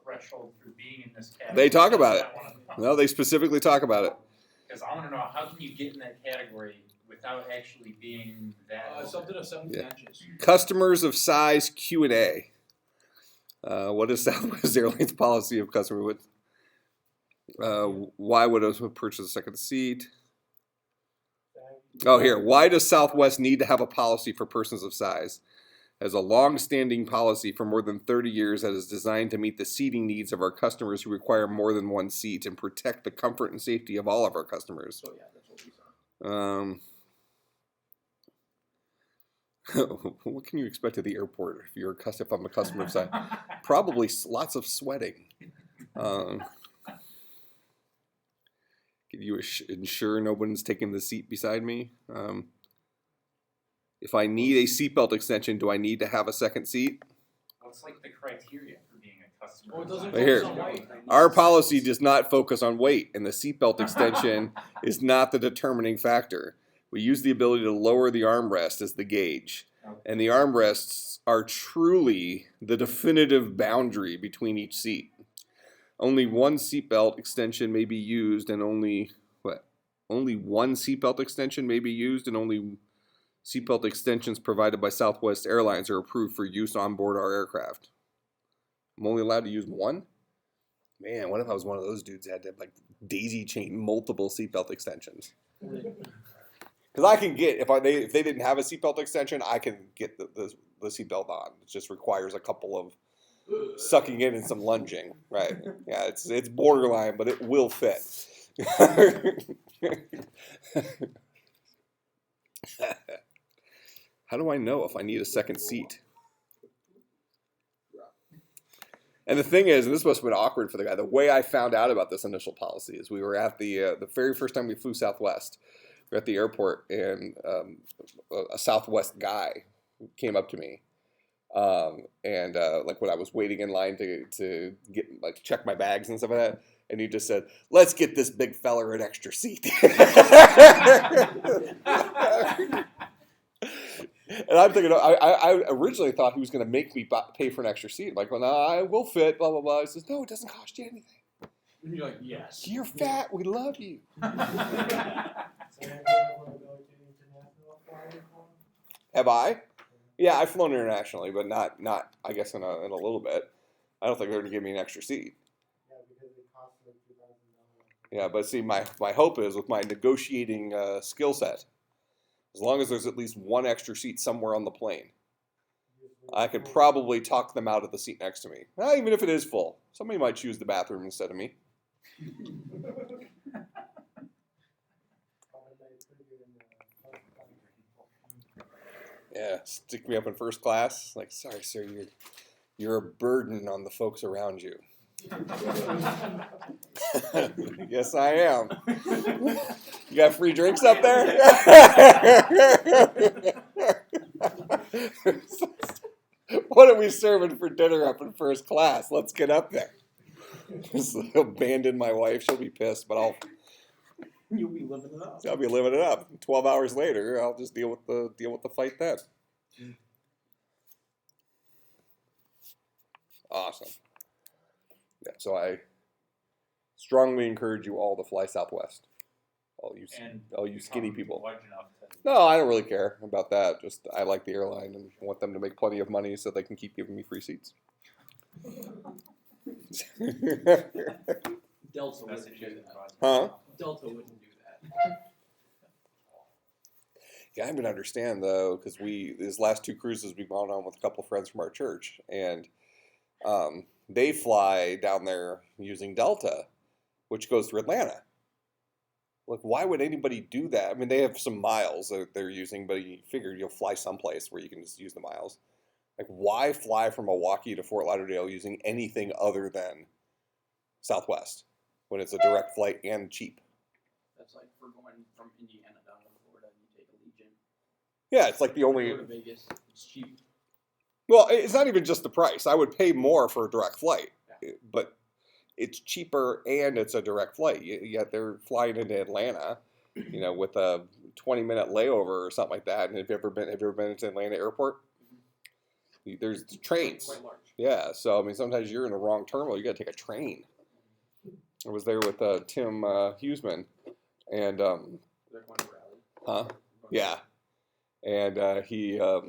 threshold for being in this category? They talk about it. No, they specifically talk about it. Because I want to know, how can you get in that category without actually being that? Something of 70 inches. Customers of size Q&A. What is Southwest Airlines policy of customer width? Why would a purchase a second seat? Oh, here. Why does Southwest need to have a policy for persons of size? As a long-standing policy for more than 30 years that is designed to meet the seating needs of our customers who require more than one seat and protect the comfort and safety of all of our customers. So yeah, that's what we saw. What can you expect at the airport if I'm a customer of size? Probably lots of sweating. Can you ensure no one's taking the seat beside me? If I need a seatbelt extension, do I need to have a second seat? What's like the criteria for being a customer? Oh, it doesn't Right here. focus on weight. Our policy does not focus on weight, and the seatbelt extension is not the determining factor. We use the ability to lower the armrest as the gauge, and the armrests are truly the definitive boundary between each seat. Only one seatbelt extension may be used, and only one seatbelt extension may be used, and only seatbelt extensions provided by Southwest Airlines are approved for use on board our aircraft. I'm only allowed to use one? Man, what if I was one of those dudes that had to like daisy chain multiple seatbelt extensions? Because I can get, if they didn't have a seatbelt extension, I can get the seatbelt on. It just requires a couple of sucking in and some lunging, right? Yeah, it's borderline, but it will fit. How do I know if I need a second seat? And the thing is, and this must have been awkward for the guy, the way I found out about this initial policy is we were at the very first time we flew Southwest. We were at the airport, and a Southwest guy came up to me. Like when I was waiting in line to get like check my bags and stuff like that, and he just said, "Let's get this big fella an extra seat." And I'm thinking, I originally thought he was going to make me pay for an extra seat. I'm like, well, no, I will fit, blah, blah, blah. He says, no, it doesn't cost you anything. And you're like, yes. You're fat. We love you. Have I? Yeah, I've flown internationally, but not I guess, in a little bit. I don't think they're going to give me an extra seat. Yeah, because it costs like $2,000. Yeah, but see, my hope is with my negotiating skill set, as long as there's at least one extra seat somewhere on the plane, I could probably talk them out of the seat next to me. Even if it is full. Somebody might choose the bathroom instead of me. Yeah, stick me up in first class. Like, sorry, sir, you're a burden on the folks around you. Yes, I am. You got free drinks up there? What are we serving for dinner up in first class? Let's get up there. Just abandon my wife. She'll be pissed, but You'll be living it up. I'll be living it up. 12 hours later, I'll just deal with the fight then. Awesome. Yeah, so I strongly encourage you all to fly Southwest. All you skinny people. No, I don't really care about that. Just I like the airline and want them to make plenty of money so they can keep giving me free seats. Delta wouldn't do that. Huh? Delta wouldn't do that. Yeah, I'm gonna understand though, because these last two cruises we've gone on with a couple of friends from our church, and they fly down there using Delta, which goes through Atlanta. Like, why would anybody do that? I mean, they have some miles that they're using, but you figure you'll fly someplace where you can just use the miles. Like, why fly from Milwaukee to Fort Lauderdale using anything other than Southwest when it's a direct flight and cheap? That's like for going from Indiana down to Florida, you take Allegiant. Yeah, it's like the only. Go to Vegas, it's cheap. Well, it's not even just the price. I would pay more for a direct flight, but it's cheaper and it's a direct flight. Yet they're flying into Atlanta, with a 20-minute layover or something like that. And have you ever been into Atlanta Airport? There's trains. Quite large. Yeah, so I mean, sometimes you're in a wrong terminal. You got to take a train. I was there with Tim Huseman, and They're going to rally. huh? Yeah, and he. I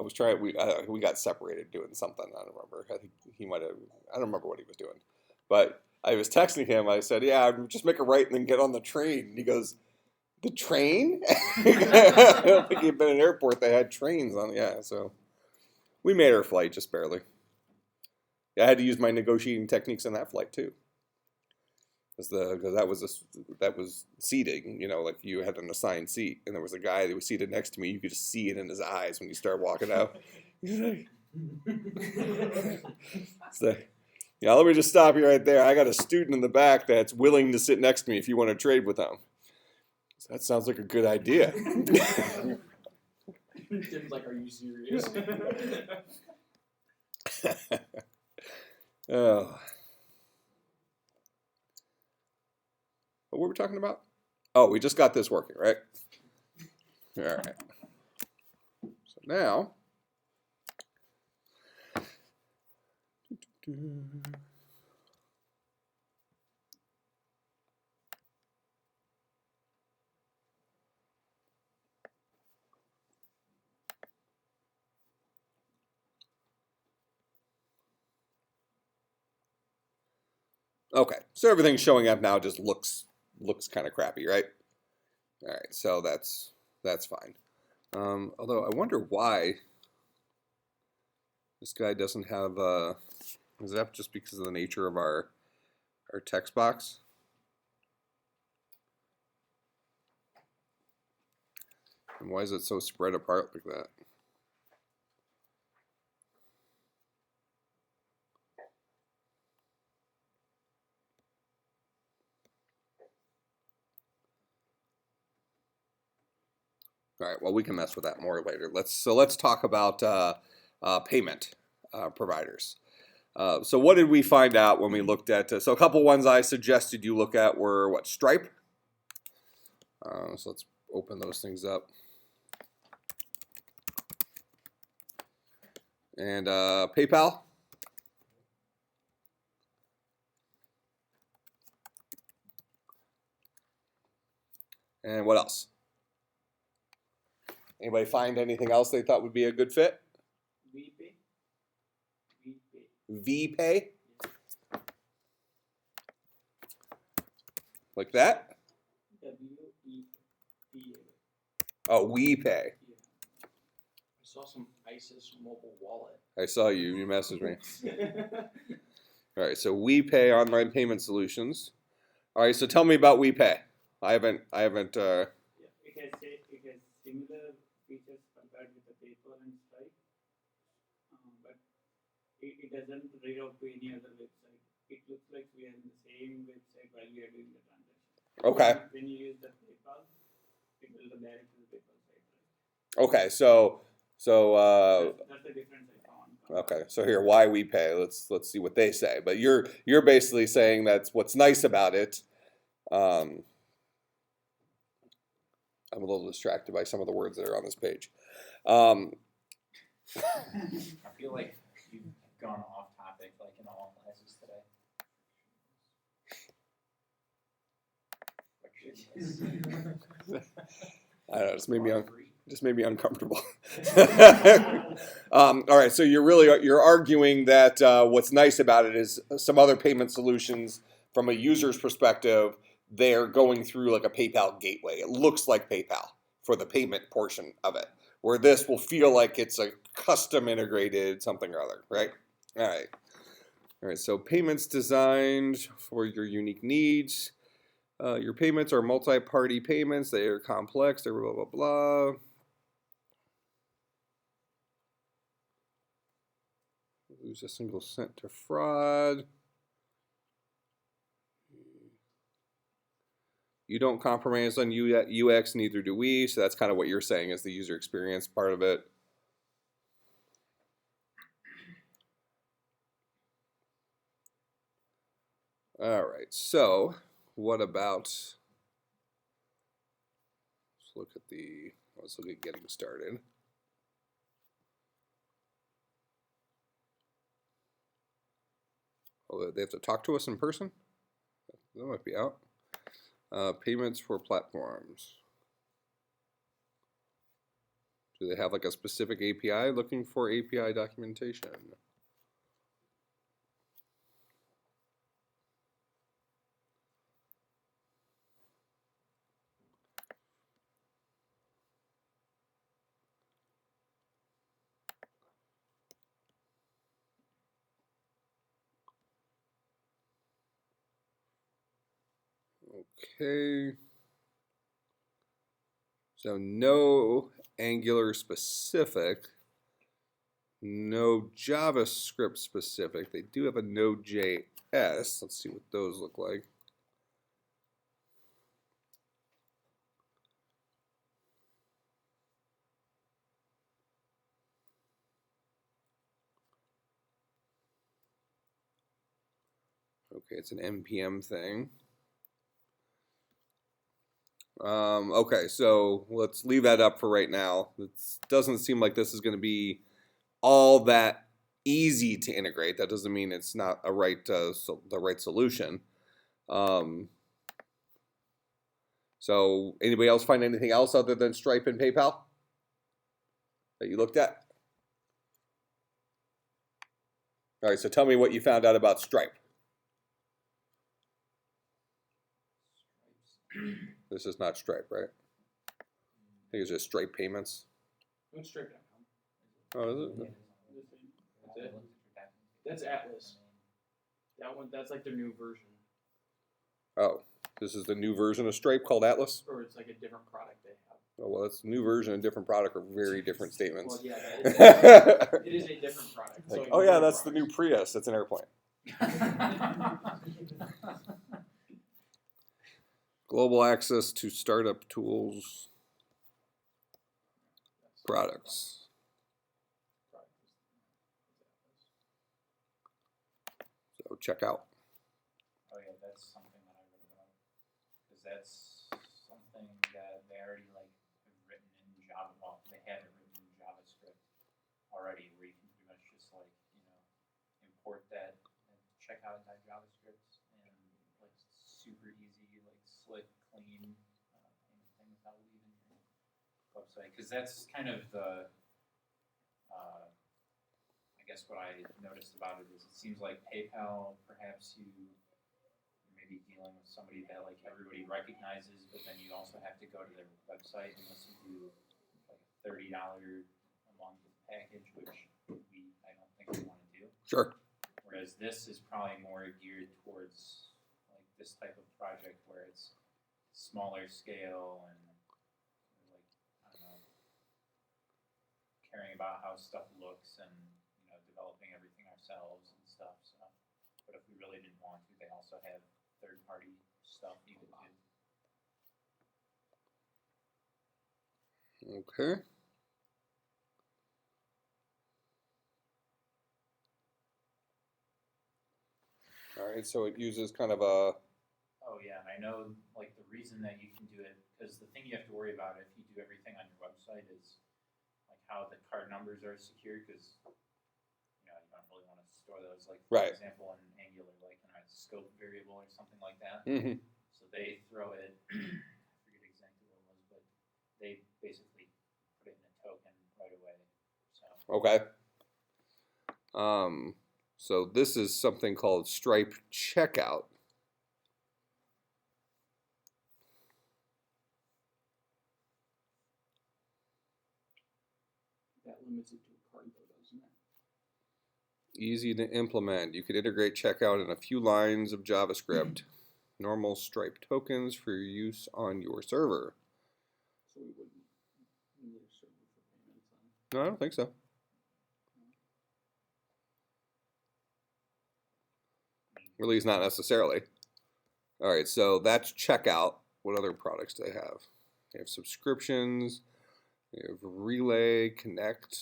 was trying. We got separated doing something. I don't remember. I think he might have. I don't remember what he was doing, but I was texting him. I said, "Yeah, just make a right and then get on the train." And he goes, "The train?" I don't think he'd been in an airport that had trains on. Yeah, so we made our flight just barely. I had to use my negotiating techniques in that flight too, because that was seating. You know, like you had an assigned seat, and there was a guy that was seated next to me. You could just see it in his eyes when you start walking out. He's like, so, yeah, let me just stop you right there. I got a student in the back that's willing to sit next to me if you want to trade with him. So that sounds like a good idea. Tim's like, are you serious? Oh. What were we talking about? Oh, we just got this working, right? All right. So now. Okay, so everything's showing up now. Just looks kind of crappy, right? All right, so that's fine. Although I wonder why this guy doesn't have. Is that just because of the nature of our text box? And why is it so spread apart like that? All right. Well, we can mess with that more later. Let's talk about payment providers. So what did we find out when we looked at? So a couple ones I suggested you look at were what, Stripe. So let's open those things up. And PayPal. And what else? Anybody find anything else they thought would be a good fit? VPay. VPay? Like that? WEPA. Oh, WePay. Yeah. I saw some ISIS mobile wallet. I saw you. You messaged me. All right. So WePay online payment solutions. All right. So tell me about WePay. I haven't. Yeah, it has similar features compared with the PayPal and Stripe, but it doesn't read out to any other website. It looks like we are in the same website while we are doing the transaction. Okay. When you use the PayPal, it will go direct to the PayPal site. Right? Okay. So. That's the difference I found. Okay. So here, why WePay? Let's see what they say. But you're basically saying that's what's nice about it. I'm a little distracted by some of the words that are on this page. I feel like you've gone off topic like in all classes today. I don't know. Just made me uncomfortable. All right. So you're arguing that what's nice about it is some other payment solutions from a user's perspective, they're going through like a PayPal gateway. It looks like PayPal for the payment portion of it, where this will feel like it's a custom integrated something or other, right? All right. All right, so payments designed for your unique needs. Your payments are multi-party payments. They are complex. They're blah, blah, blah. Lose a single cent to fraud. You don't compromise on UX, neither do we. So that's kind of what you're saying is the user experience part of it. All right, so what about, let's look at getting started. Oh, they have to talk to us in person? That might be out. Payments for platforms. Do they have like a specific API? Looking for API documentation. Okay. So no Angular specific, no JavaScript specific. They do have a Node.js. Let's see what those look like. Okay, it's an NPM thing. Okay, so let's leave that up for right now. It doesn't seem like this is going to be all that easy to integrate. That doesn't mean it's not the right solution. So anybody else find anything else other than Stripe and PayPal that you looked at? All right, so tell me what you found out about Stripe. This is not Stripe, right? I think it's just Stripe Payments. What's Stripe.com? Oh, is it? That's it. That's Atlas. That one, that's like their new version. Oh, this is the new version of Stripe called Atlas? Or it's like a different product they have. Oh, well, it's a new version and different product are very different statements. Well, yeah, it is a different product. Like, So oh yeah, that's the new Prius. That's an airplane. Global access to startup tools, products. So check out. Oh yeah, that's something that I read about. Because that's something that they already like have written in Java. Well, they have it written in JavaScript already, where you can pretty much just like, import that and check out that JavaScript and like super easy, like slick, clean payment thing without leaving your website. Because that's kind of the I guess what I noticed about it is it seems like PayPal, perhaps you may be dealing with somebody that like everybody recognizes, but then you also have to go to their website unless you do like a $30 a month package, which I don't think we want to do. Sure. Whereas this is probably more geared towards like this type of project where it's smaller scale and like, I don't know, caring about how stuff looks and developing everything ourselves and stuff. So, but if we really didn't want to, they also have third-party stuff you could do. Okay. All right, so it uses kind of a. Oh yeah, and I know like the reason that you can do it, because the thing you have to worry about if you do everything on your website is like how the card numbers are secured, because you don't really want to store those, like for Right. example in Angular, like in a scope variable or something like that. Mm-hmm. So they throw it, I forget exactly what it was, but they basically put it in a token right away. So Okay. So this is something called Stripe Checkout. That limits it to a card though, doesn't it? Easy to implement. You could integrate checkout in a few lines of JavaScript. Normal Stripe tokens for use on your server. So we wouldn't need a server for payments on. No, I don't think so. At least not necessarily. All right, so that's checkout. What other products do they have? They have subscriptions. They have Relay, Connect.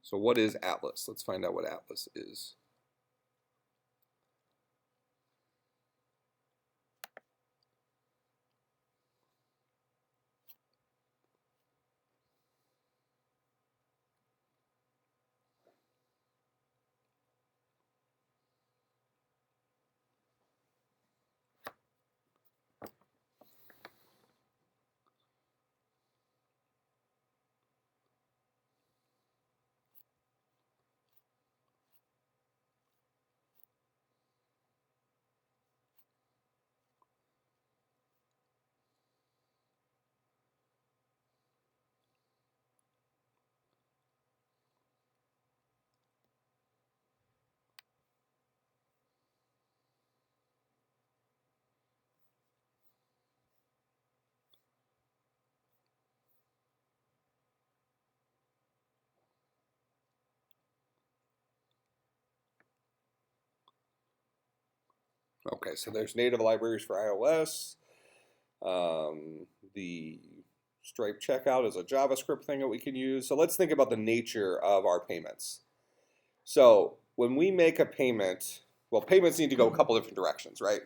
So what is Atlas? Let's find out what Atlas is. Okay, so there's native libraries for iOS. The Stripe checkout is a JavaScript thing that we can use. So let's think about the nature of our payments. So when we make a payment, well, payments need to go a couple different directions, right?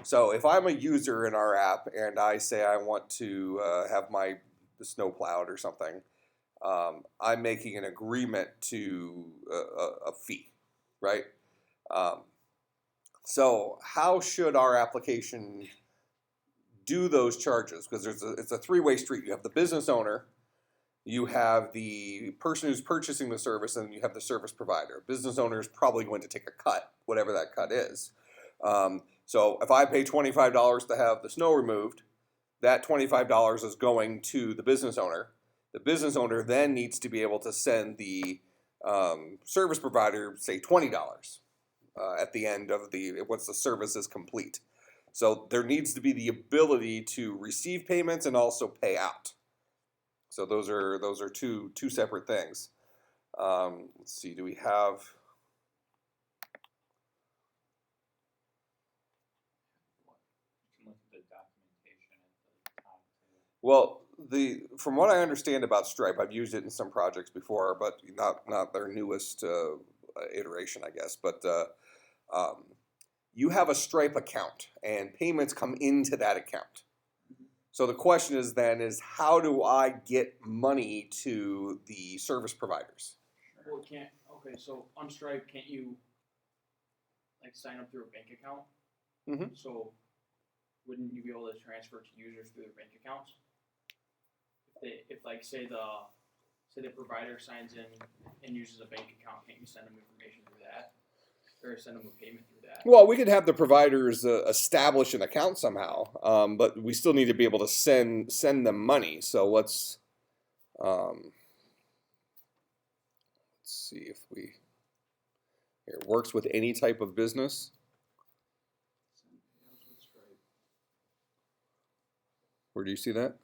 So if I'm a user in our app and I say I want to have the snow plowed or something, I'm making an agreement to a fee, right? So how should our application do those charges? Because it's a three-way street. You have the business owner, you have the person who's purchasing the service, and you have the service provider. Business owner is probably going to take a cut, whatever that cut is. So if I pay $25 to have the snow removed, that $25 is going to the business owner. The business owner then needs to be able to send the service provider, say, $20 at the end of once the service is complete. So there needs to be the ability to receive payments and also pay out. So those are two separate things. Let's see, do we have? You can look at the documentation at the top too. Well, from what I understand about Stripe, I've used it in some projects before, but not their newest iteration, I guess. But you have a Stripe account, and payments come into that account. So the question is how do I get money to the service providers? Well, okay, so on Stripe, can't you like sign up through a bank account? Mhm. So wouldn't you be able to transfer to users through their bank accounts? If like say the provider signs in and uses a bank account, can't you send them information through that? Or send them a payment through that? Well, we could have the providers establish an account somehow, but we still need to be able to send them money. So let's see if it works with any type of business. Where do you see that?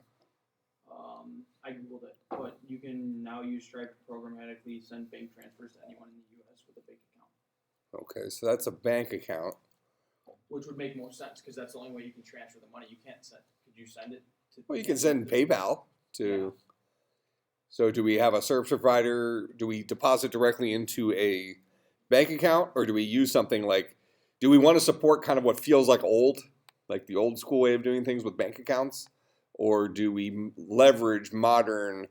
I googled it, but you can now use Stripe to programmatically send bank transfers to anyone in the U.S. with a bank account. Okay, so that's a bank account. Which would make more sense because that's the only way you can transfer the money. You can't send. Could you send it to? Well, you can send PayPal to. Yeah. So do we have a service provider? Do we deposit directly into a bank account, or do we use something like? Do we want to support kind of what feels like the old school way of doing things with bank accounts, or do we leverage modern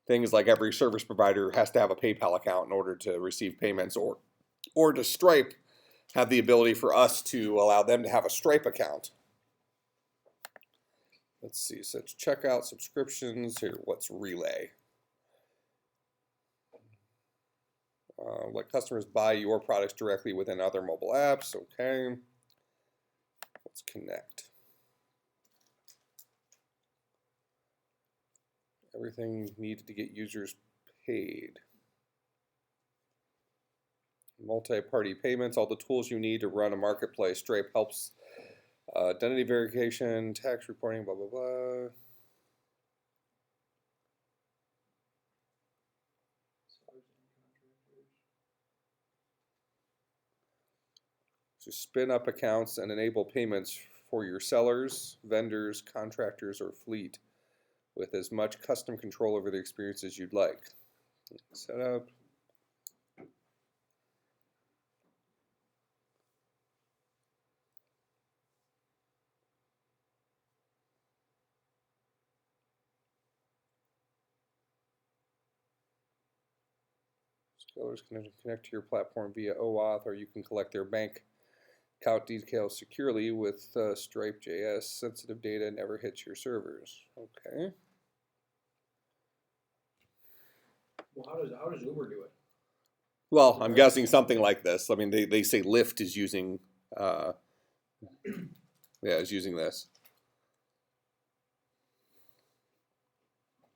things like every service provider has to have a PayPal account in order to receive payments, or does Stripe have the ability for us to allow them to have a Stripe account? Let's see, so it's checkout, subscriptions, here, what's Relay? Let customers buy your products directly within other mobile apps, okay. Let's connect. Everything needed to get users paid. Multi-party payments, all the tools you need to run a marketplace. Stripe helps identity verification, tax reporting, blah, blah, blah. So spin up accounts and enable payments for your sellers, vendors, contractors, or fleet with as much custom control over the experience as you'd like. Set up. Sellers can connect to your platform via OAuth, or you can collect their bank account details securely with Stripe.js. Sensitive data never hits your servers. Okay. Well, how does Uber do it? Well, I'm guessing something like this. I mean, they say Lyft is using, is using this.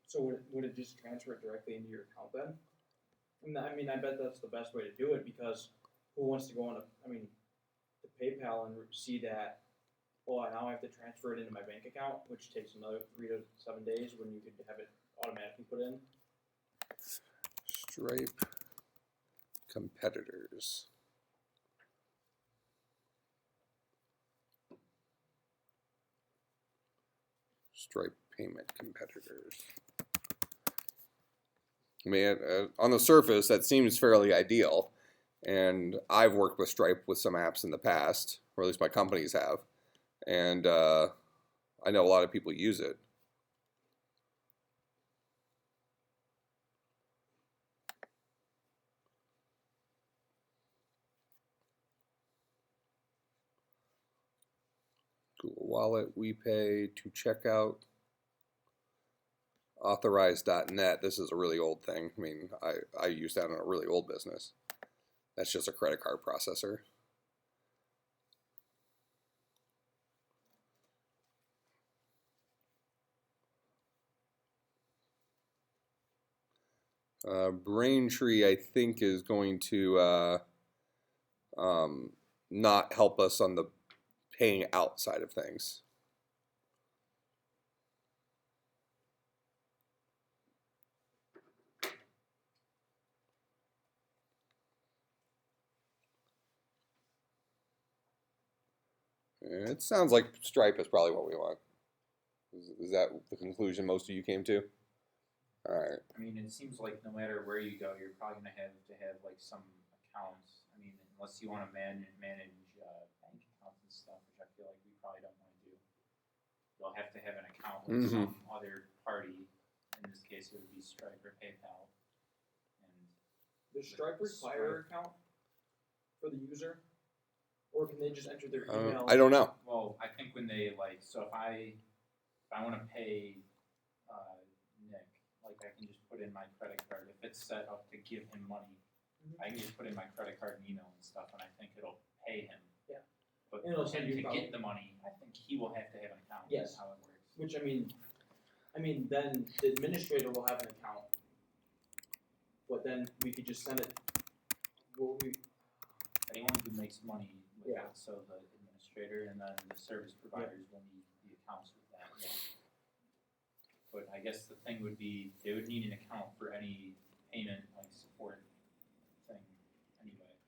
So would it just transfer it directly into your account then? I mean, I bet that's the best way to do it because who wants to go on to PayPal and see that, well, now I have to transfer it into my bank account, which takes another 3 to 7 days when you could have it automatically put in. Stripe competitors. Stripe payment competitors. I mean, on the surface, that seems fairly ideal. And I've worked with Stripe with some apps in the past, or at least my companies have. And I know a lot of people use it. Google Wallet, WePay, to checkout, authorize.net. This is a really old thing. I mean, I use that in a really old business. That's just a credit card processor. Braintree, I think, is going to not help us on the paying out side of things. It sounds like Stripe is probably what we want. Is that the conclusion most of you came to? All right. I mean, it seems like no matter where you go, you're probably gonna have to have like some accounts. I mean, unless you want to manage bank accounts and stuff, which I feel like we probably don't want to do. You'll have to have an account with some other party. In this case, it would be Stripe or PayPal. And Does Stripe require an account for the user? Or can they just enter their email? I don't know. well, I think when they like, so if I want to pay Nick, like I can just put in my credit card. If it's set up to give him money, I can just put in my credit card and email and stuff, and I think it'll pay him. Yeah. But And it'll for him send you to a get the money, I think he will have to have an account. Yes. That's how it works. Which I mean, then the administrator will have an account. But then we could just send it. Well, Anyone who makes money with Yeah. it, so the administrator and then the service providers will need the accounts with that. Yeah. But I guess the thing would be, they would need an account for any payment like support thing anyway.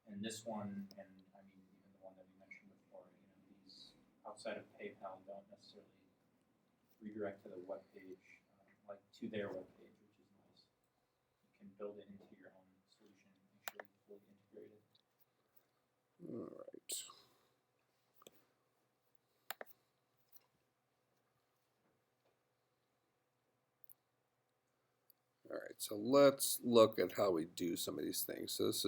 And this one, and I mean even the one that we mentioned before, these outside of PayPal don't necessarily redirect to the web page, like to their web page, which is nice. You can build it into your own solution, make sure it's fully integrated. All right. All right, so let's look at how we do some of these things. So this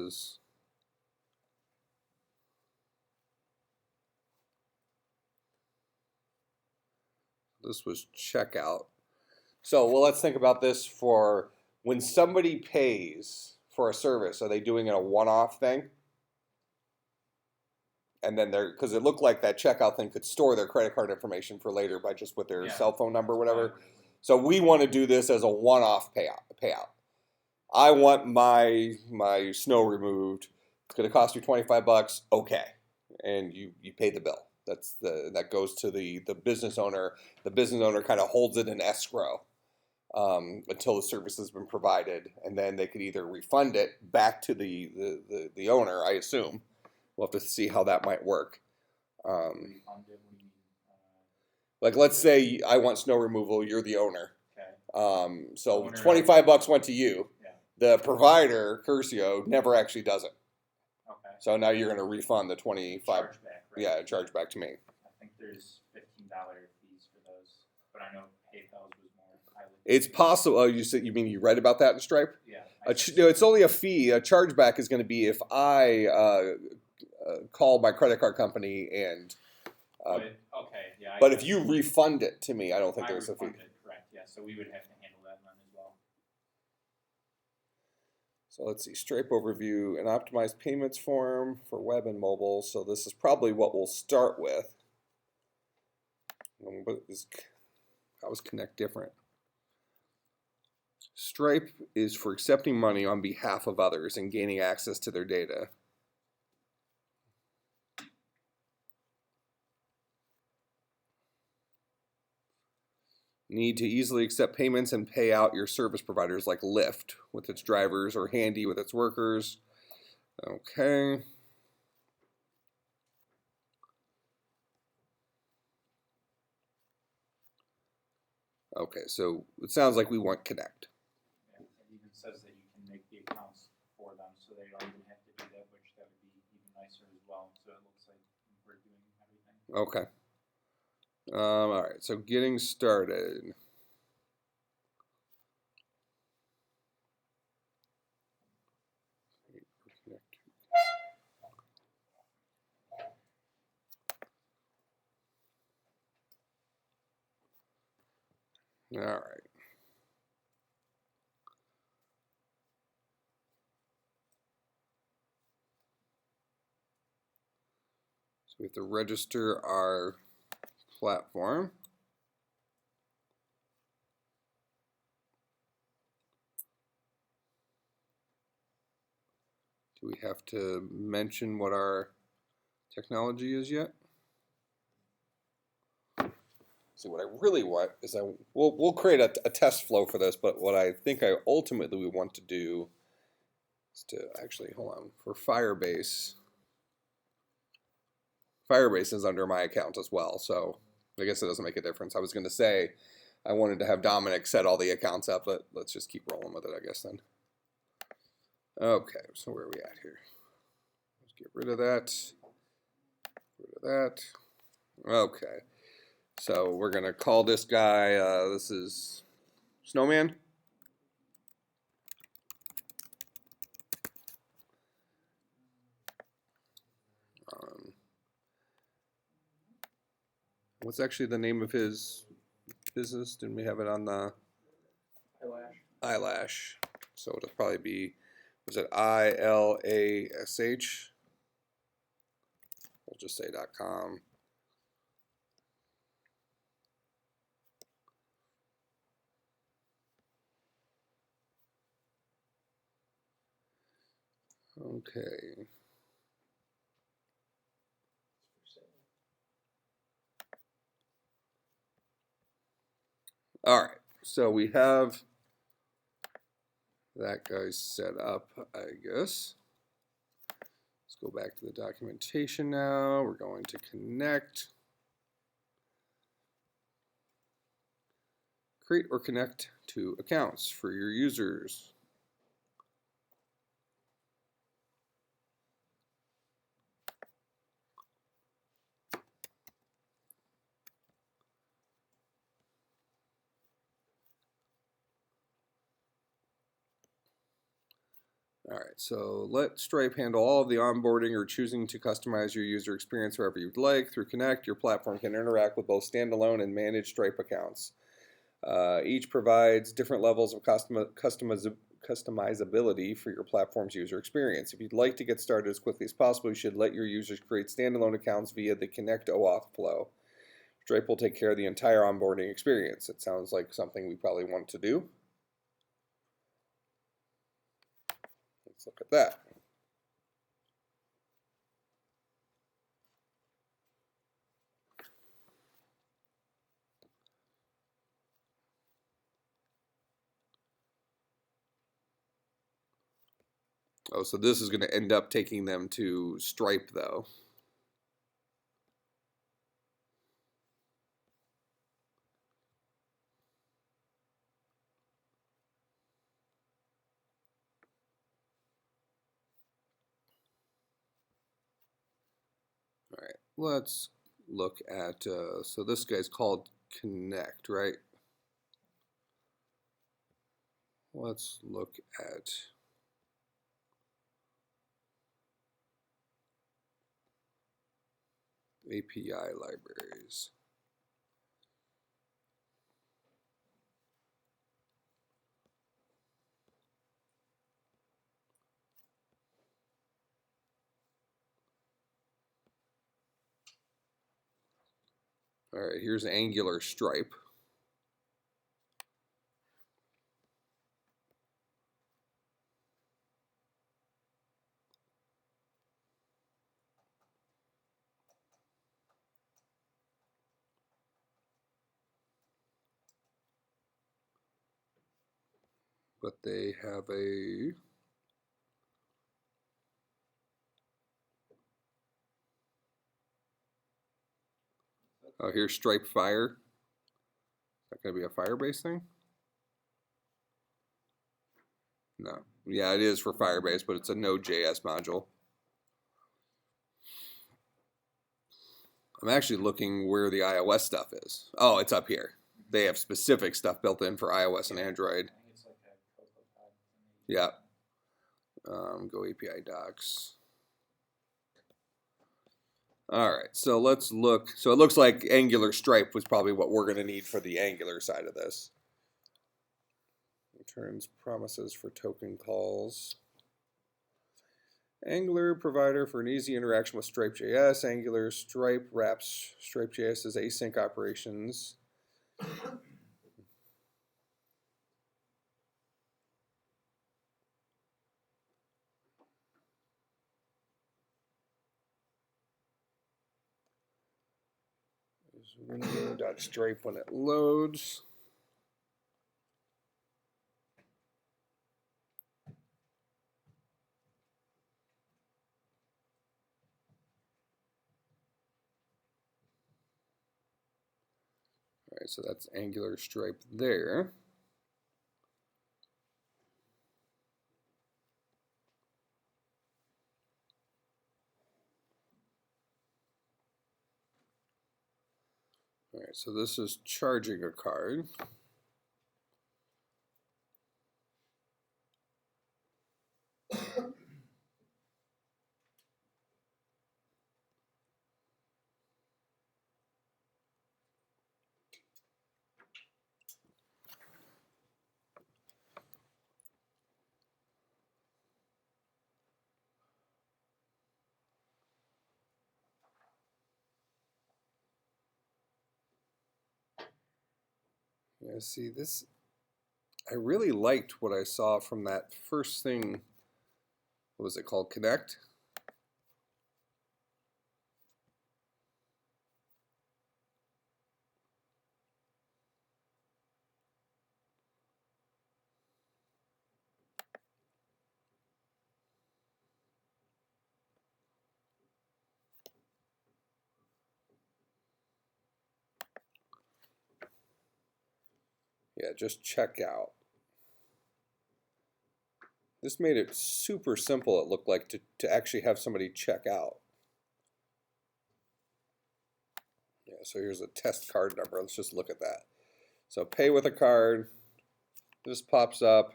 was checkout. So, well, let's think about this for when somebody pays for a service. Are they doing it a one-off thing? And then because it looked like that checkout thing could store their credit card information for later by just with their cell phone number or whatever. So we want to do this as a one-off payout. I want my snow removed. It's going to cost you $25. Okay, and you pay the bill. That goes to the business owner. The business owner kind of holds it in escrow until the service has been provided, and then they could either refund it back to the owner. I assume we'll have to see how that might work. Like, let's say I want snow removal. You're the owner. Okay. So $25 went to you. Yeah. The provider, Curcio, never actually does it. Okay. So now you're going to refund the $25. Chargeback, right? Yeah, charge back to me. I think there's $15 fees for those, but I know PayPal's was more highly. It's possible. Oh, you mean you read about that in Stripe? Yeah. It's only a fee. A chargeback is going to be if I call my credit card company and. But if you refund it to me, I don't think there's a fee. Correct. Yeah. So we would have to handle that then as well. So let's see, Stripe overview, an optimized payments form for web and mobile. So this is probably what we'll start with. How is Connect different? Stripe is for accepting money on behalf of others and gaining access to their data. Need to easily accept payments and pay out your service providers like Lyft with its drivers or Handy with its workers. Okay. Okay, so it sounds like we want connect. Yeah, it even says that you can make the accounts for them, so they don't even have to do that, which that would be even nicer as well. So it looks like we're doing everything. Okay. All right, so getting started. All right. So we have to register our platform. Do we have to mention what our technology is yet? See, what I really want is we'll create a test flow for this, but what I think I ultimately want to do is to actually, hold on, for Firebase. Firebase is under my account as well, so I guess it doesn't make a difference. I was going to say I wanted to have Dominic set all the accounts up, but let's just keep rolling with it, I guess, then. Okay, so where are we at here? Let's get rid of that. Get rid of that. Okay, so we're going to call this guy, this is Snowman. What's actually the name of his business? Didn't we have it on the eyelash? So it'll probably be, was it ILASH? We'll just say .com. Okay. All right. So we have that guy set up, I guess. Let's go back to the documentation now. We're going to connect. Create or connect to accounts for your users. All right, so let Stripe handle all of the onboarding or choosing to customize your user experience wherever you'd like. Through Connect, your platform can interact with both standalone and managed Stripe accounts. Each provides different levels of customizability for your platform's user experience. If you'd like to get started as quickly as possible, you should let your users create standalone accounts via the Connect OAuth flow. Stripe will take care of the entire onboarding experience. It sounds like something we probably want to do. Let's look at that. Oh, so this is going to end up taking them to Stripe, though. All right, let's look at, so this guy's called Connect, right? Let's look at API libraries. All right, here's Angular Stripe. But they have a oh, here's Stripe Fire. that gonna be a Firebase thing? No. Yeah, it is for Firebase, but it's a Node.js module. I'm actually looking where the iOS stuff is. Oh, it's up here. They have specific stuff built in for iOS and Android. I think it's like a CocoaPod thing. Yeah. Go API docs. All right, so let's look. So it looks like Angular Stripe was probably what we're going to need for the Angular side of this. Returns promises for token calls. Angular provider for an easy interaction with Stripe.js. Angular Stripe wraps Stripe.js's async operations. Is window.stripe when it loads. All right, so that's Angular Stripe there. All right, so this is charging a card. Yeah, see this, I really liked what I saw from that first thing. What was it called? Connect? Yeah, just check out. This made it super simple, it looked like, to actually have somebody check out. Yeah, so here's a test card number. Let's just look at that. So pay with a card. This pops up.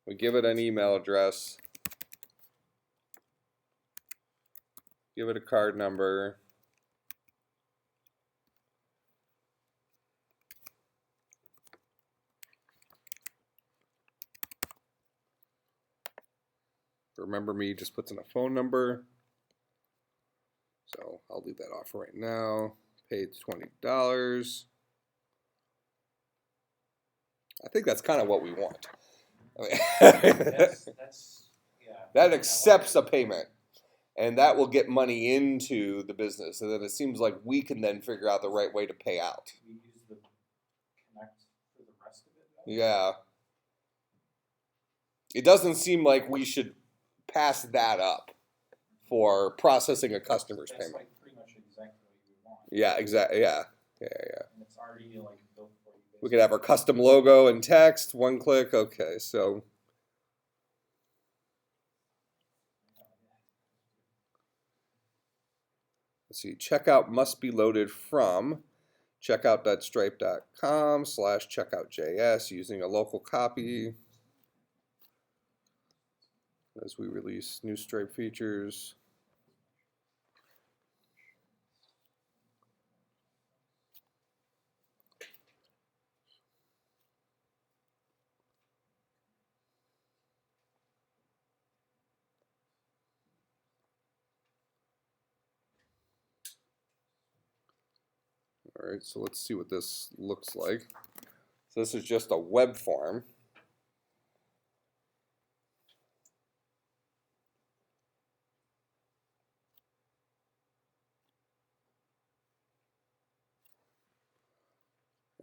We give it an email address. Give it a card number. Remember Me just puts in a phone number. So I'll leave that off right now. Paid $20. I think that's kind of what we want. I mean, That's yeah. that accepts a payment, and that will get money into the business, and then it seems like we can then figure out the right way to pay out. We use the Connect for the rest of it, though? Yeah. It doesn't seem like we should pass that up for processing a customer's That's payment. like pretty much exactly what you would want. Yeah, exactly. Yeah. And it's already like built for you. We could have our custom logo and text, one click. Okay, so let's see. Checkout must be loaded from checkout.stripe.com/checkout.js using a local copy. As we release new Stripe features. All right, so let's see what this looks like. So this is just a web form.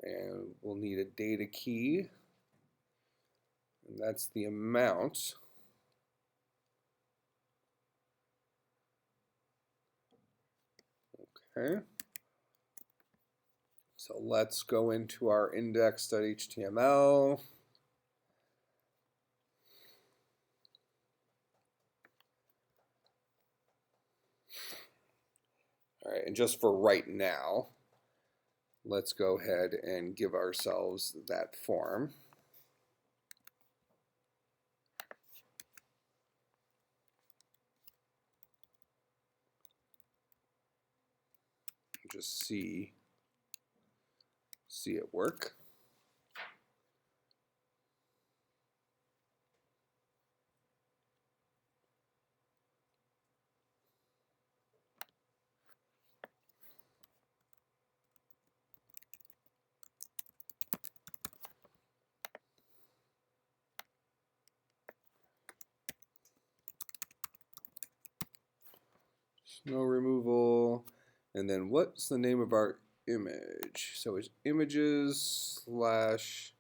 And we'll need a data key. And that's the amount. Okay. So let's go into our index.html. All right, and just for right now, let's go ahead and give ourselves that form. Just see it work. Snow removal, and then what's the name of our image? So it's images slash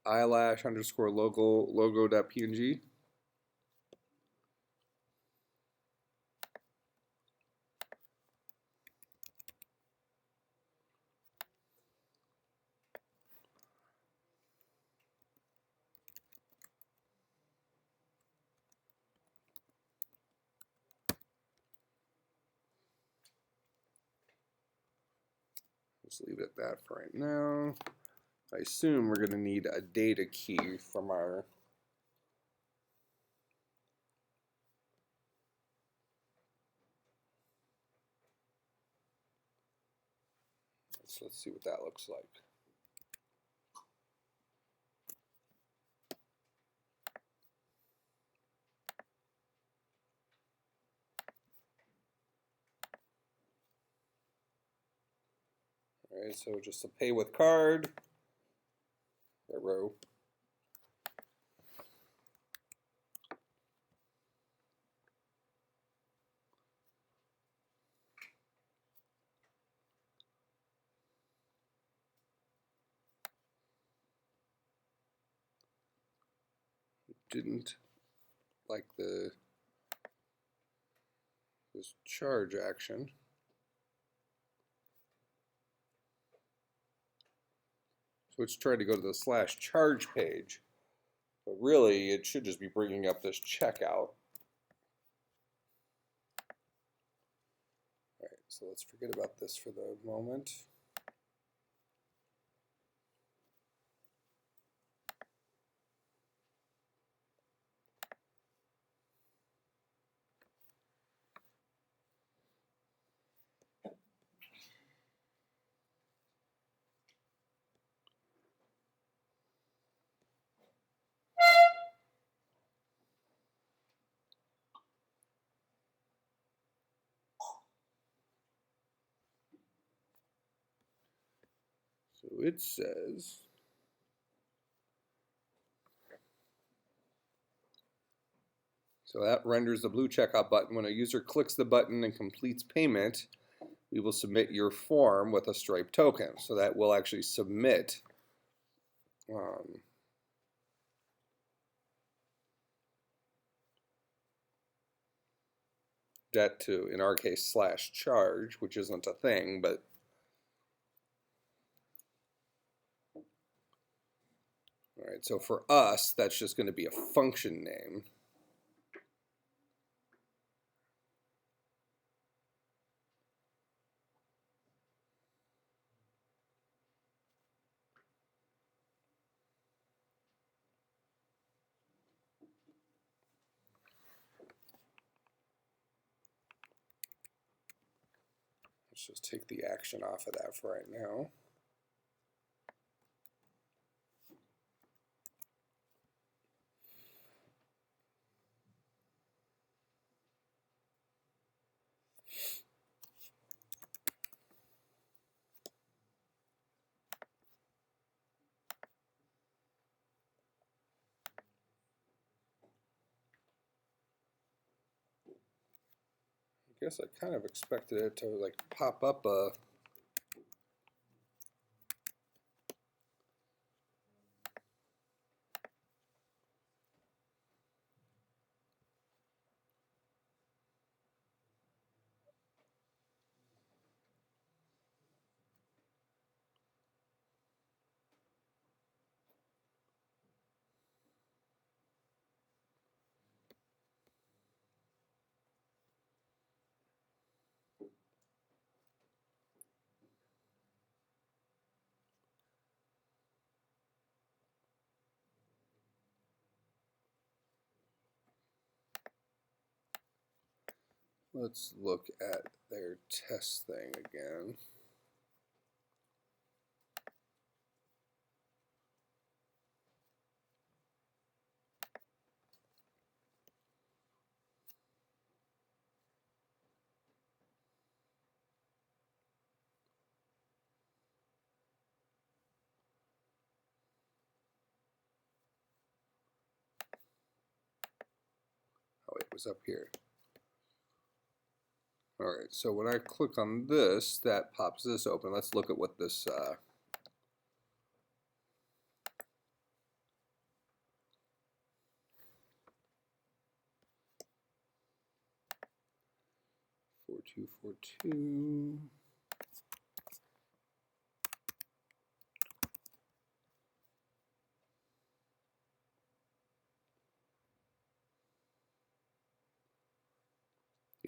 eyelash underscore logo.png. Just leave it at that for right now. I assume we're going to need a data key from our so let's see what that looks like. All right, so just a pay with card, a row. Didn't like this charge action. So it's trying to go to the slash charge page, but really it should just be bringing up this checkout. All right, so let's forget about this for the moment. So it says, so that renders the blue checkout button. When a user clicks the button and completes payment, we will submit your form with a Stripe token. So that will actually submit that to, in our case, slash charge, which isn't a thing, but all right, so for us, that's just going to be a function name. Let's just take the action off of that for right now. I guess I kind of expected it to like pop up a let's look at their test thing again. Oh, it was up here. All right, so when I click on this, that pops this open. Let's look at what this 4242.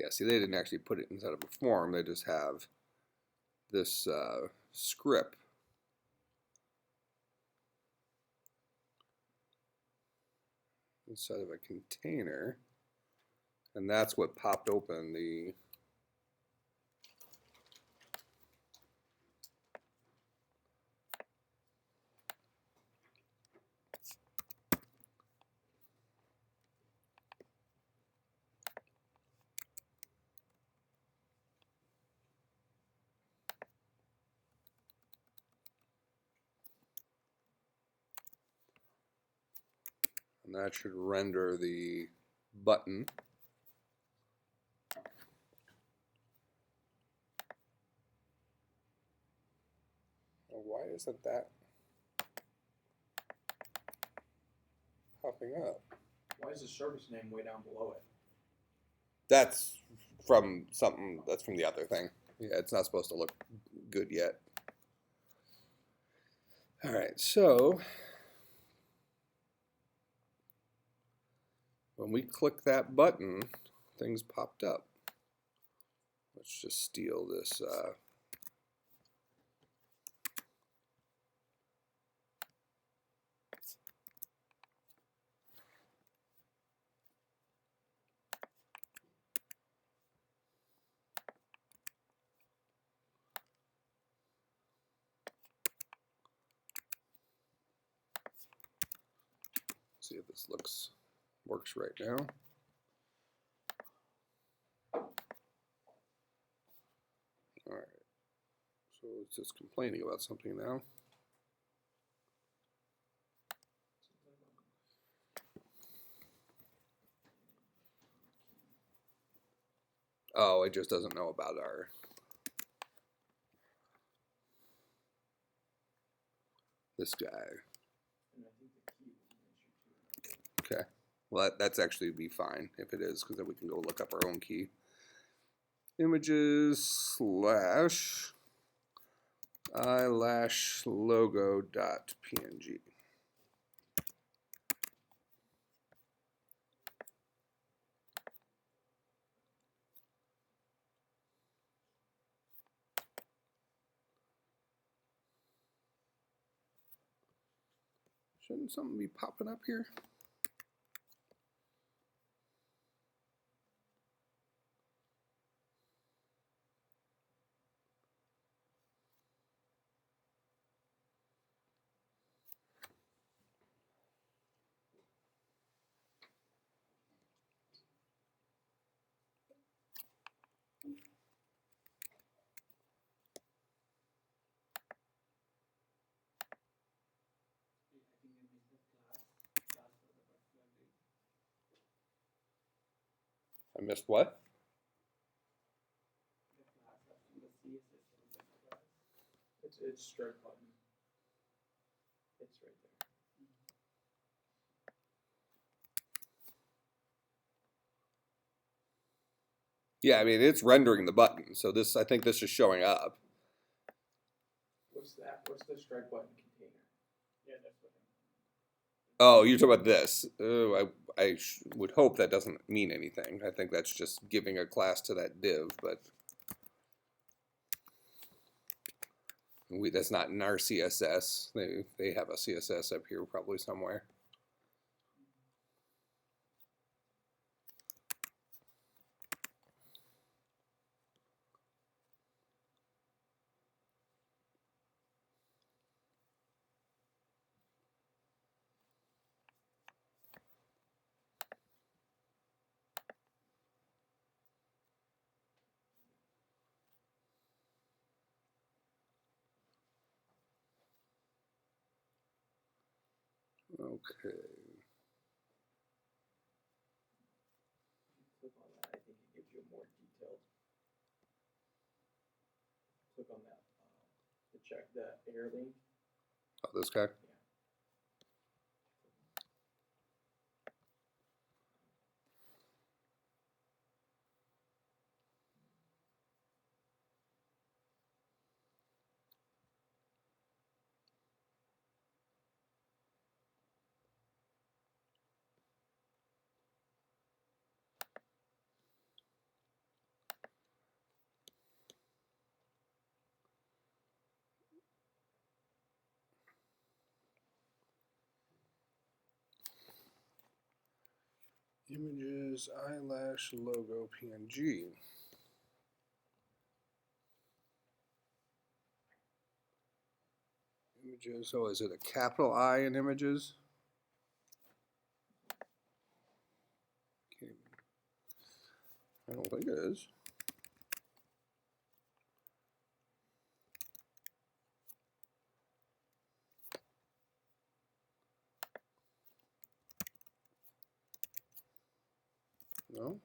Yeah, see, they didn't actually put it inside of a form. They just have this script. Inside of a container, and that's what popped open the and that should render the button. Well, why isn't that popping up? Why is the service name way down below it? That's from something, that's from the other thing. Yeah, it's not supposed to look good yet. All right, so when we click that button, things popped up. Let's just steal this. See if this works right now. All right, so it's just complaining about something now. Oh, it just doesn't know about this guy. And I think the key was an issue too. Okay, well that's actually be fine if it is, because then we can go look up our own key. Images / eyelash_logo.png. Shouldn't something be popping up here? I think I missed the class for the particular day. I missed what? The class after the CSS for the class. It's strike button. It's right there. Yeah, I mean it's rendering the button, so this, I think this is showing up. What's that? What's the strike button container? Yeah, that's what I'm. Oh, you're talking about this. Oh, I would hope that doesn't mean anything. I think that's just giving a class to that div, but that's not in our CSS. They have a CSS up here probably somewhere. Okay. Click on that, I think it gives you a more detailed. Click on that, to check the air link. Oh, this guy? Images, eyelash, logo, PNG. Images, so is it a capital I in images? Okay. I don't think it is. No?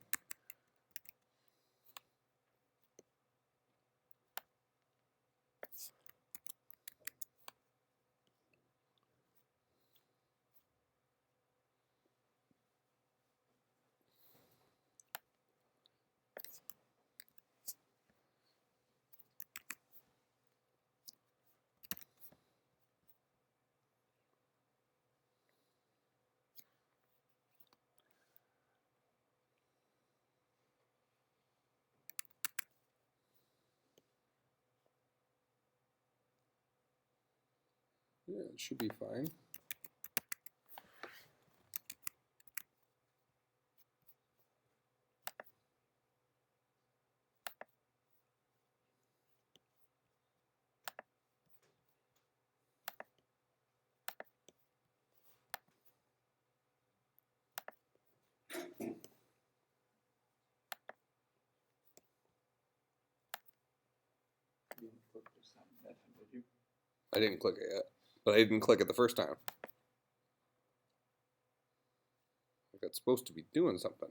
Yeah, it should be fine. You didn't click this time, that time, did you? I didn't click it yet, but I didn't click it the first time. Like it's supposed to be doing something.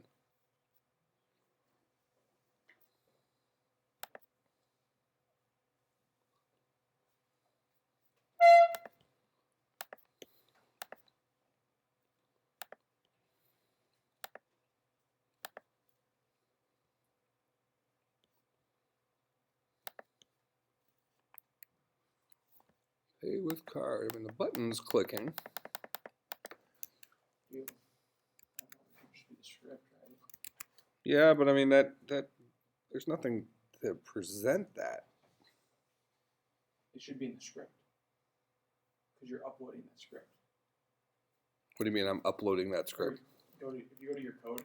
Pay with card. I mean, the button's clicking. You, I don't know, it should be the script, right? Yeah, but I mean that there's nothing to present that. It should be in the script. Because you're uploading that script. What do you mean I'm uploading that script? If you go to your code.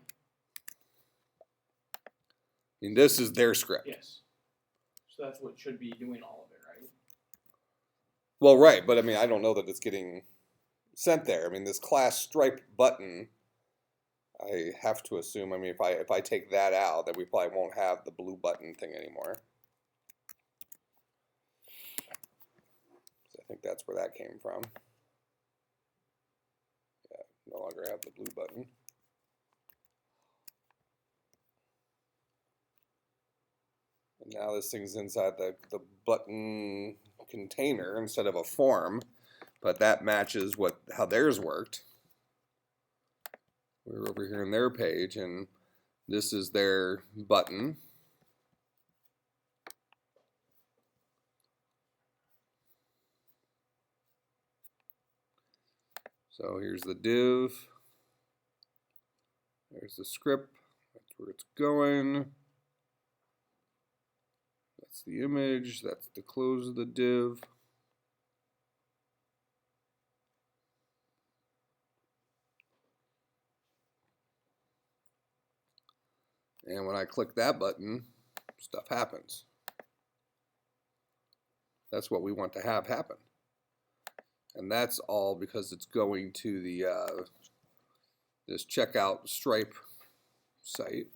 I mean, this is their script. Yes. So that's what should be doing all of it, right? Well, right, but I mean, I don't know that it's getting sent there. I mean, this class stripe button, I have to assume, I mean, if I take that out, then we probably won't have the blue button thing anymore. So I think that's where that came from. Yeah, no longer have the blue button. And now this thing's inside the button container instead of a form, but that matches how theirs worked. We're over here in their page, and this is their button. So here's the div. There's the script. That's where it's going. That's the image. That's the close of the div. And when I click that button, stuff happens. That's what we want to have happen. And that's all because it's going to the this checkout Stripe site.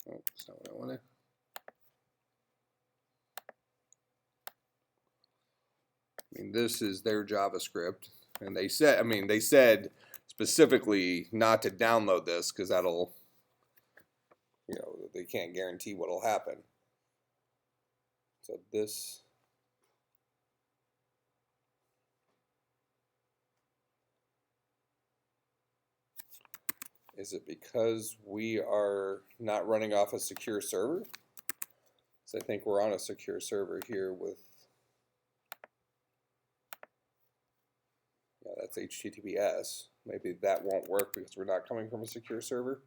Oh, that's not what I wanted. I mean, this is their JavaScript. And they said, I mean, they said specifically not to download this because that'll, you know, they can't guarantee what'll happen. So this. Is it because we are not running off a secure server? So I think we're on a secure server here with, yeah, that's HTTPS. Maybe that won't work because we're not coming from a secure server.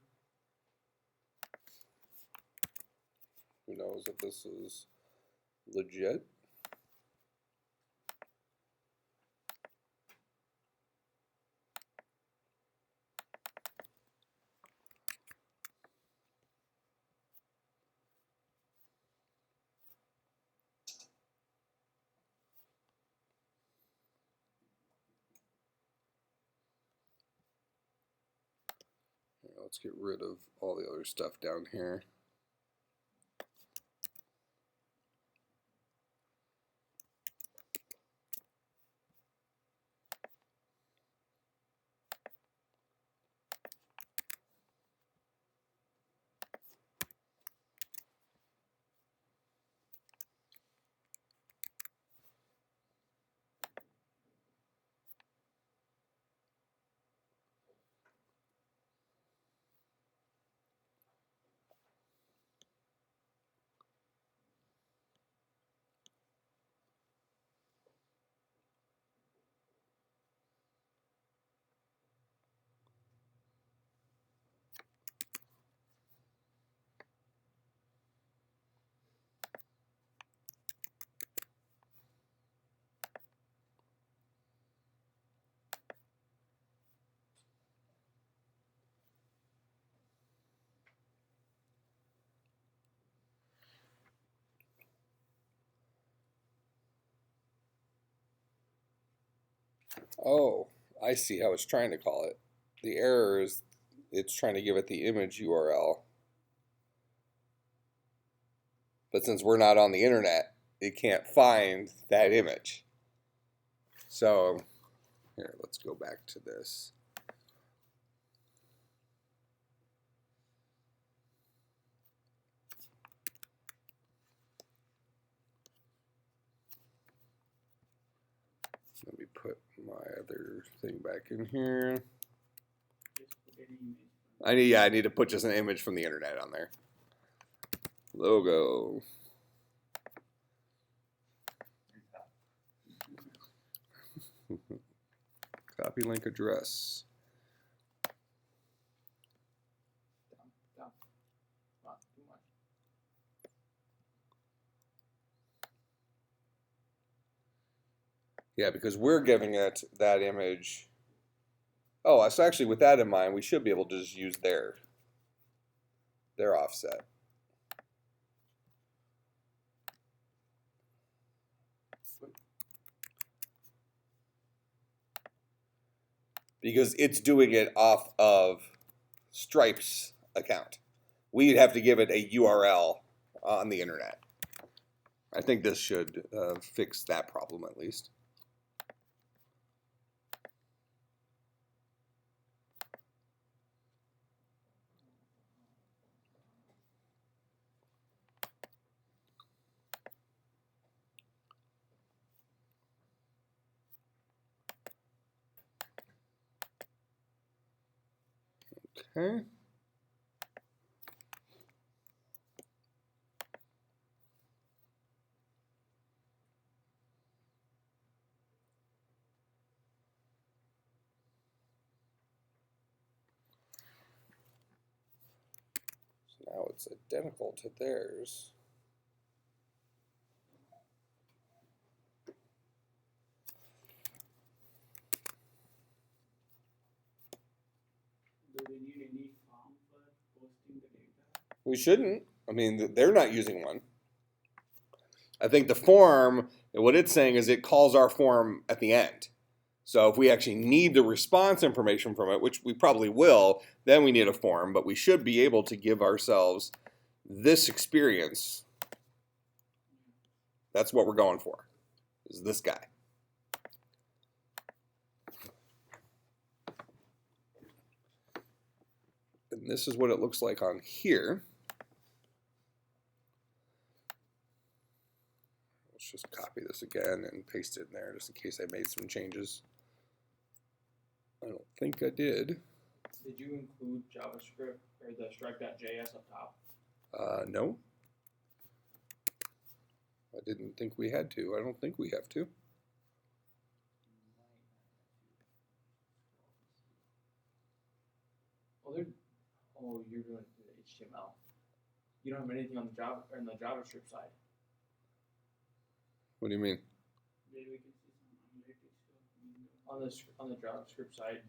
Who knows if this is legit? Let's get rid of all the other stuff down here. Oh, I see how it's trying to call it. The error is it's trying to give it the image URL. But since we're not on the internet, it can't find that image. So here, let's go back to this. Let me put my other thing back in here. Just put any image. I need to put just an image from the internet on there. Logo. Copy link address. Down. Not too much. Yeah, because we're giving it that image. Oh, so actually with that in mind, we should be able to just use their offset. Because it's doing it off of Stripe's account. We'd have to give it a URL on the internet. I think this should fix that problem at least. Okay. So now it's identical to theirs. Do we need any form for posting the data? We shouldn't. I mean, they're not using one. I think the form, what it's saying is it calls our form at the end. So if we actually need the response information from it, which we probably will, then we need a form, but we should be able to give ourselves this experience. That's what we're going for, is this guy. this is what it looks like on here. Let's just copy this again and paste it in there just in case I made some changes. I don't think I did. Did you include JavaScript or the Stripe.js up top? No. I didn't think we had to. I don't think we have to. Oh, you're doing it through the HTML. You don't have anything on the Java or in the JavaScript side. What do you mean? There we can see some unrelated stuff. On the JavaScript side,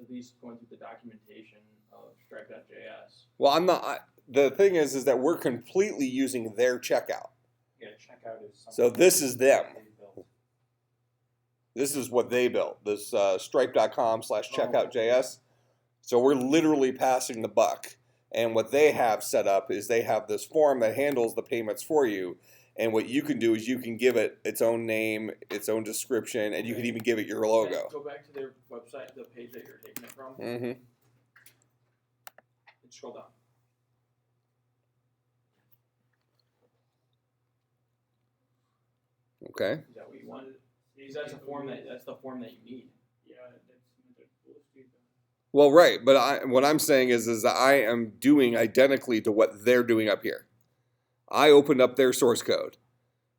at least going through the documentation of Stripe.js. Well, I'm not. The thing is that we're completely using their checkout. Yeah, checkout is something. So this is them. they built. This is what they built. This stripe.com/checkout.js. So we're literally passing the buck. And what they have set up is they have this form that handles the payments for you. And what you can do is you can give it its own name, its own description, and you can even give it your logo. Go back to their website, the page that you're taking it from, Mm-hmm. and scroll down. Okay. Is that what you wanted? That's the form that you need. Yeah, that's method post is Well, right. But what I'm saying is that I am doing identically to what they're doing up here. I opened up their source code,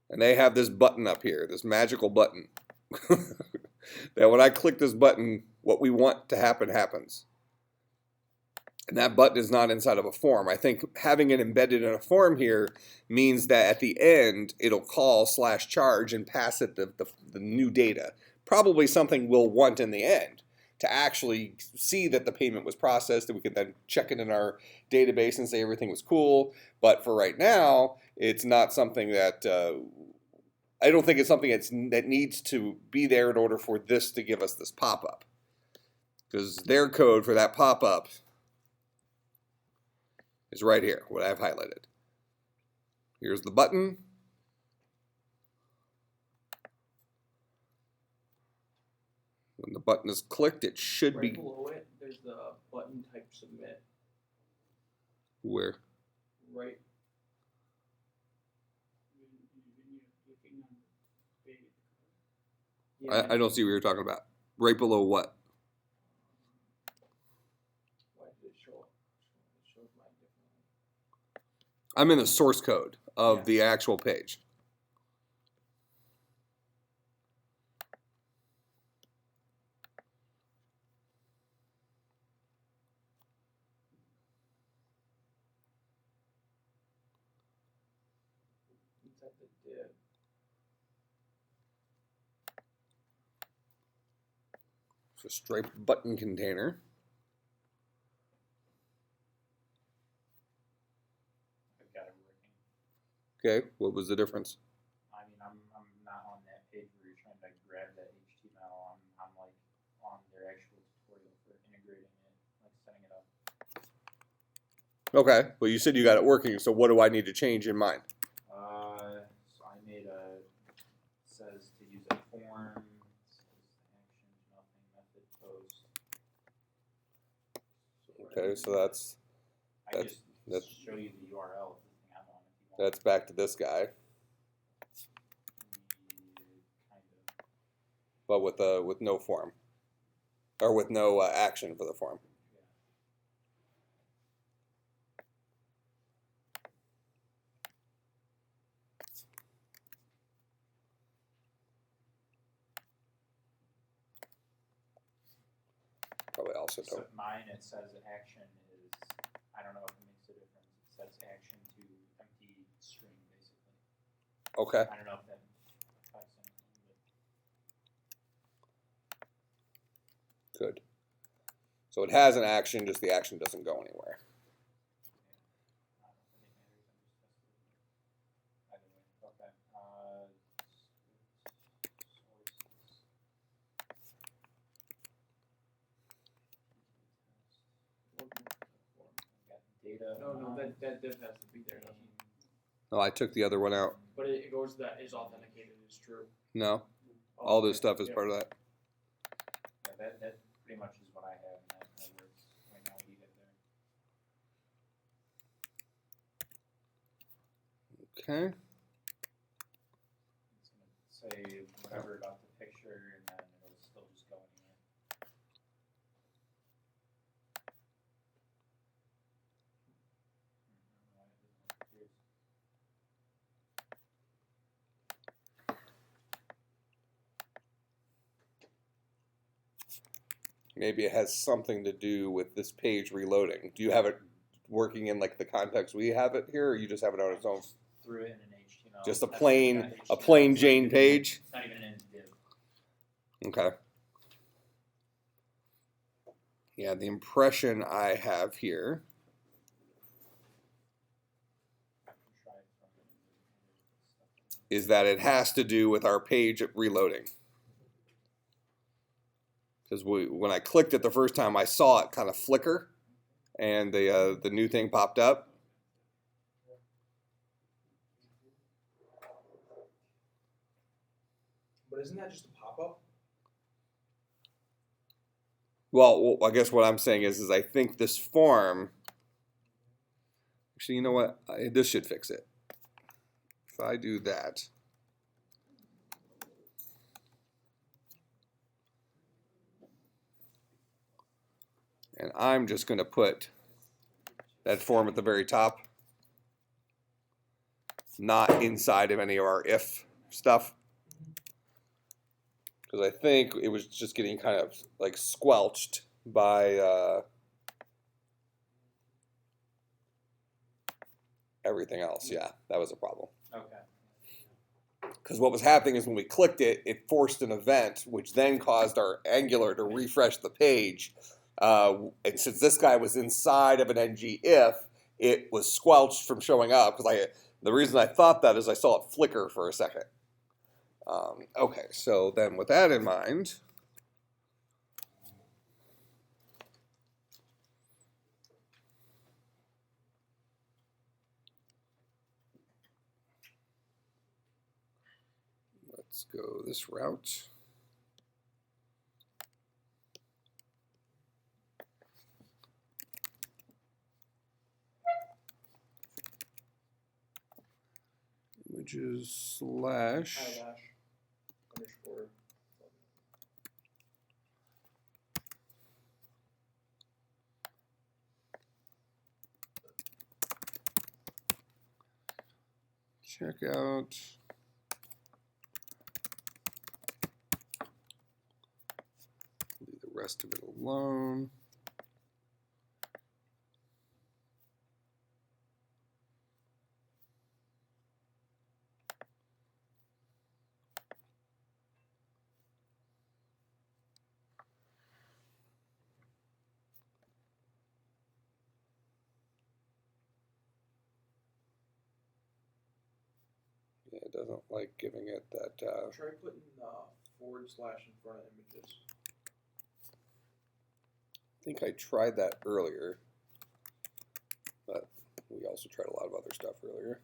and they have this button up here, this magical button. That when I click this button, what we want to happen happens. And that button is not inside of a form. I think having it embedded in a form here means that at the end, it'll call /charge and pass it the new data. Probably something we'll want in the end to actually see that the payment was processed, and we can then check it in our database and say everything was cool. But for right now, it's not something that, I don't think it's something that needs to be there in order for this to give us this pop-up. Because their code for that pop-up is right here, what I've highlighted. Here's the button. When the button is clicked, it should Right be below it, there's the button type submit. where? Right. when you're clicking on the page. I don't see what you're talking about. Right below what? Why did it show up? It shows mine differently. I'm in the source code of Yeah. the actual page. Inside the div. So striped button container. I've got it working. Okay, what was the difference? I mean, I'm not on that page where you're trying to grab that HTML. I'm like on their actual tutorial for integrating it, like setting it up. Okay, well you said you got it working, so what do I need to change in mine? So I made says to use a form, says actions, nothing, method post. Okay, so that's I just that's- show you the URL of the thing I'm on if you want. that's back to this guy, Kind of. but with no form, or with no action for the form. Yeah. Probably also So don't. mine, it says action is, I don't know if it makes a difference. It says action to empty string, basically. Okay, I don't know if that affects anything, but good. So it has an action, just the action doesn't go anywhere. I don't think it matters. I'm just testing it. Either way, okay. Sources. We got data. No, that div has to be there, doesn't it? No, I took the other one out. But it goes to that is authenticated is true. No, Oh, all this okay. stuff is Yep. part of that. Yeah, that pretty much is what I have, and that works right now. What do you get there? Okay. It's gonna say whatever about the picture, and then it'll still just go in here. I don't know why it doesn't look curious. Maybe it has something to do with this page reloading. Do you have it working in like the context we have it here, or you just have it on its own? Threw it in an HTML. Just a That's plain- not a HTML, plain it's not Jane even- page? It's not even in div. Okay. Yeah, the impression I have here I can try it from stuff. is that it has to do with our page reloading. Because when I clicked it the first time, I saw it kind of flicker, and the new thing popped up. But isn't that just a pop-up? Well, I guess what I'm saying is I think this form. Actually, you know what? This should fix it. If I do that. And I'm just going to put that form at the very top, not inside of any of our if stuff. Because I think it was just getting kind of like squelched by everything else. Yeah, that was a problem. Okay. Because what was happening is when we clicked it, it forced an event, which then caused our Angular to refresh the page. And since this guy was inside of an ng if, it was squelched from showing up. Because the reason I thought that is I saw it flicker for a second. Okay, so then with that in mind, let's go this route. Images slash. _. Check out. Leave the rest of it alone. Yeah, it doesn't like giving it that. Try putting / in front of images. I think I tried that earlier, but we also tried a lot of other stuff earlier.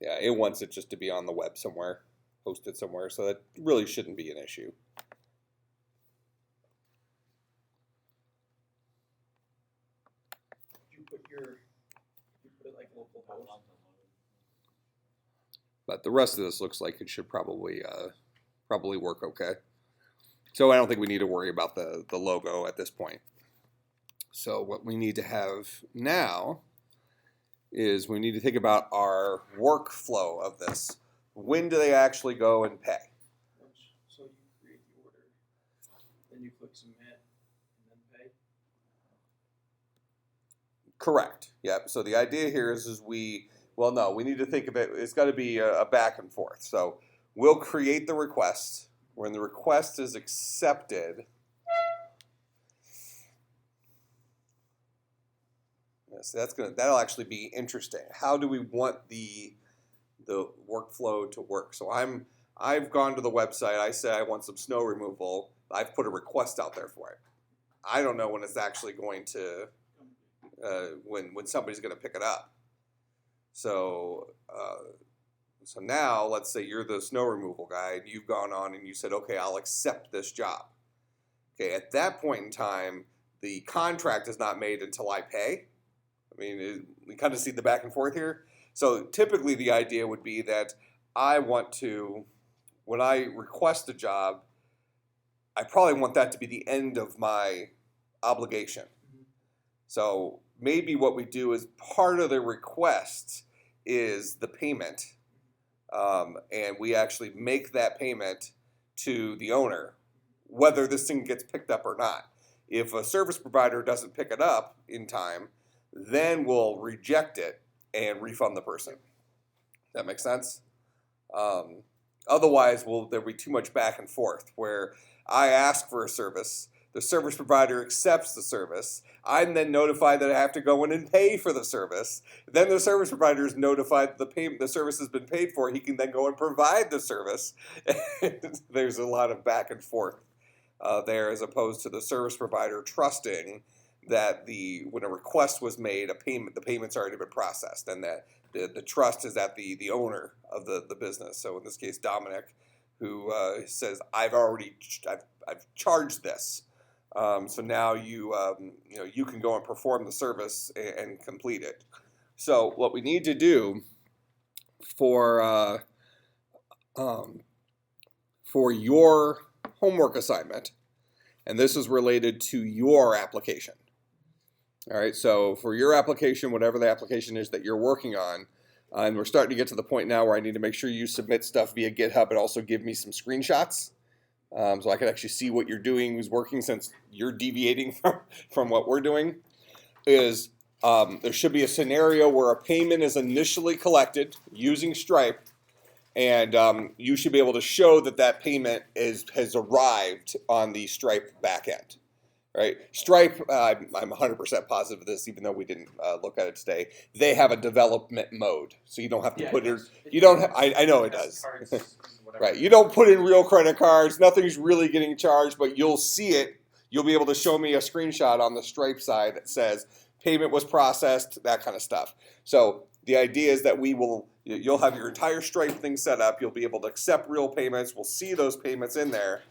Yeah, it wants it just to be on the web somewhere, posted somewhere, so that really shouldn't be an issue. Did you put it like local host? But the rest of this looks like it should probably work okay. So I don't think we need to worry about the logo at this point. So what we need to have now is we need to think about our workflow of this. When do they actually go and pay? So you create the order, then you click submit, and then pay. Correct. Yep. So the idea here is we need to think of it. It's got to be a back and forth. So we'll create the request. When the request is accepted, so that'll actually be interesting. How do we want the workflow to work? So I've gone to the website. I say I want some snow removal. I've put a request out there for it. I don't know when it's actually going to when somebody's going to pick it up. So so now let's say you're the snow removal guy and you've gone on and you said, okay, I'll accept this job. Okay, at that point in time, the contract is not made until I pay. I mean, we kind of see the back and forth here. So typically the idea would be that I want to, when I request a job, I probably want that to be the end of my obligation. So maybe what we do is part of the request is the payment, and we actually make that payment to the owner, whether this thing gets picked up or not. If a service provider doesn't pick it up in time, then we'll reject it and refund the person. That makes sense? Otherwise, there'll be too much back and forth where I ask for a service, the service provider accepts the service, I'm then notified that I have to go in and pay for the service. Then the service provider is notified that the service has been paid for. He can then go and provide the service. There's a lot of back and forth there, as opposed to the service provider trusting that when a request was made, the payment's already been processed, and that the trust is at the owner of the business. So in this case, Dominic, who says, I've charged this. So now you can go and perform the service and complete it. So what we need to do for your homework assignment, and this is related to your application. All right, so for your application, whatever the application is that you're working on, and we're starting to get to the point now where I need to make sure you submit stuff via GitHub and also give me some screenshots. So I can actually see what you're doing is working, since you're deviating from what we're doing, is there should be a scenario where a payment is initially collected using Stripe, and you should be able to show that payment has arrived on the Stripe backend. Right? Stripe, I'm 100% positive of this, even though we didn't look at it today. They have a development mode, so you don't have to put in. You don't. I know it does. Right. You don't put in real credit cards. Nothing's really getting charged, but you'll see it. You'll be able to show me a screenshot on the Stripe side that says payment was processed, that kind of stuff. So the idea is that you'll have your entire Stripe thing set up. You'll be able to accept real payments. We'll see those payments in there,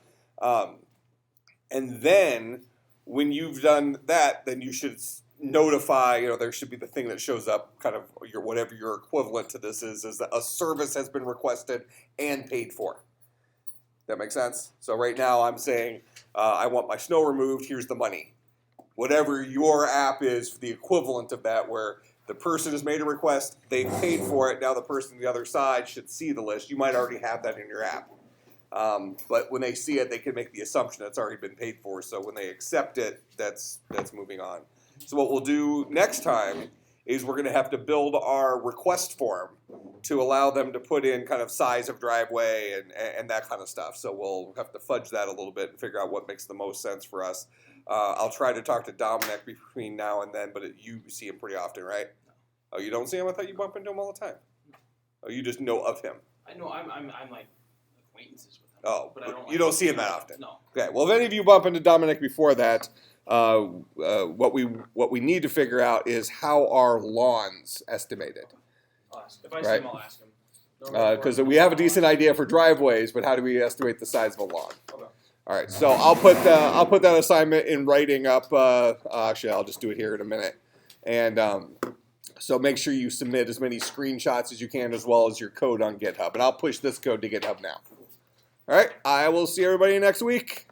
and then when you've done that, then you should notify, there should be the thing that shows up, kind of whatever your equivalent to this is that a service has been requested and paid for. That makes sense? So right now I'm saying, I want my snow removed, here's the money. Whatever your app is for the equivalent of that, where the person has made a request, they've paid for it, now the person on the other side should see the list. You might already have that in your app. But when they see it, they can make the assumption it's already been paid for. So when they accept it, that's moving on. So what we'll do next time is we're going to have to build our request form to allow them to put in kind of size of driveway and that kind of stuff. So we'll have to fudge that a little bit and figure out what makes the most sense for us. I'll try to talk to Dominic between now and then, but you see him pretty often, right? Oh, you don't see him? I thought you bump into him all the time. Oh, you just know of him. I know I'm like acquaintances with him. Oh, but I don't. You don't see him that often. No. Okay. Well, if any of you bump into Dominic before that, what we need to figure out is how are lawns estimated. I'll ask. If I see him, I'll ask him. Because we have a decent idea for driveways, but how do we estimate the size of a lawn? Okay. All right. So I'll put that assignment in writing up. Actually, I'll just do it here in a minute. And so make sure you submit as many screenshots as you can, as well as your code on GitHub. And I'll push this code to GitHub now. All right. I will see everybody next week.